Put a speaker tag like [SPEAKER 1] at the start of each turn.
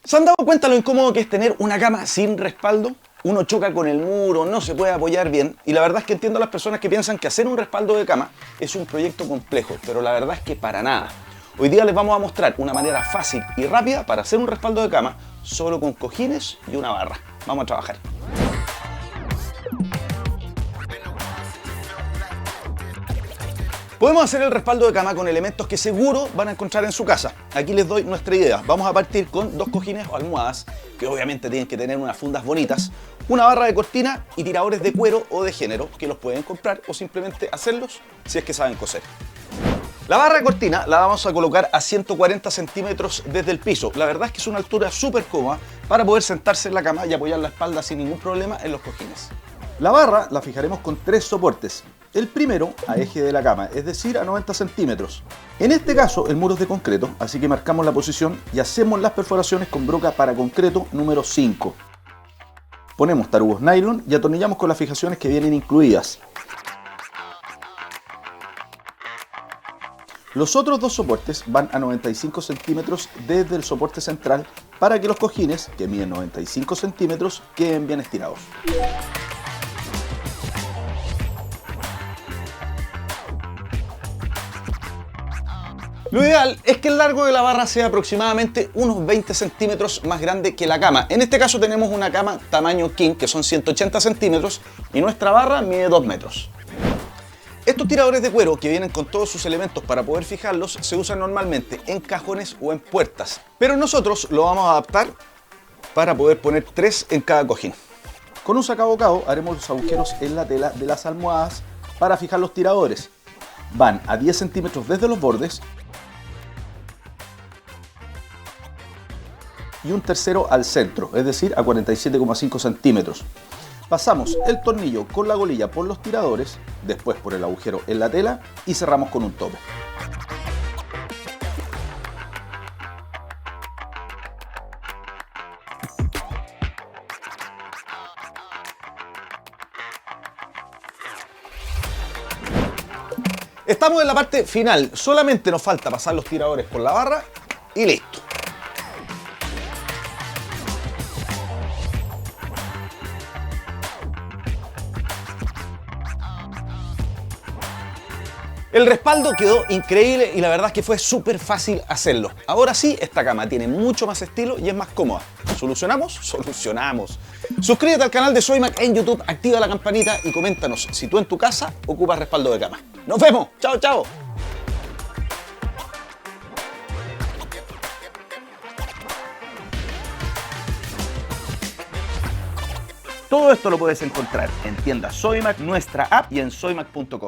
[SPEAKER 1] ¿Se han dado cuenta lo incómodo que es tener una cama sin respaldo? Uno choca con el muro, no se puede apoyar bien, y la verdad es que entiendo a las personas que piensan que hacer un respaldo de cama es un proyecto complejo, pero la verdad es que para nada. Hoy día les vamos a mostrar una manera fácil y rápida para hacer un respaldo de cama solo con cojines y una barra. Vamos a trabajar. Podemos hacer el respaldo de cama con elementos que seguro van a encontrar en su casa. Aquí les doy nuestra idea. Vamos a partir con dos cojines o almohadas, que obviamente tienen que tener unas fundas bonitas, una barra de cortina y tiradores de cuero o de género, que los pueden comprar o simplemente hacerlos si es que saben coser. La barra de cortina la vamos a colocar a 140 centímetros desde el piso. La verdad es que es una altura súper cómoda para poder sentarse en la cama y apoyar la espalda sin ningún problema en los cojines. La barra la fijaremos con tres soportes. El primero a eje de la cama, es decir, a 90 centímetros. En este caso el muro es de concreto, así que marcamos la posición y hacemos las perforaciones con broca para concreto número 5. Ponemos tarugos nylon y atornillamos con las fijaciones que vienen incluidas. Los otros dos soportes van a 95 centímetros desde el soporte central para que los cojines, que miden 95 centímetros, queden bien estirados. Lo ideal es que el largo de la barra sea aproximadamente unos 20 centímetros más grande que la cama. En este caso tenemos una cama tamaño king, que son 180 centímetros, y nuestra barra mide 2 metros. Estos tiradores de cuero, que vienen con todos sus elementos para poder fijarlos, se usan normalmente en cajones o en puertas. Pero nosotros lo vamos a adaptar para poder poner 3 en cada cojín. Con un sacabocado haremos los agujeros en la tela de las almohadas para fijar los tiradores. Van a 10 centímetros desde los bordes y un tercero al centro, es decir, a 47,5 centímetros. Pasamos el tornillo con la golilla por los tiradores, después por el agujero en la tela y cerramos con un tope. Estamos en la parte final, solamente nos falta pasar los tiradores por la barra y listo. El respaldo quedó increíble y la verdad es que fue súper fácil hacerlo. Ahora sí, esta cama tiene mucho más estilo y es más cómoda. ¿Solucionamos? Solucionamos. Suscríbete al canal de Soymac en YouTube, activa la campanita y coméntanos si tú en tu casa ocupas respaldo de cama. ¡Nos vemos! ¡Chao, chao! Todo esto lo puedes encontrar en tienda Soymac, nuestra app y en soymac.com.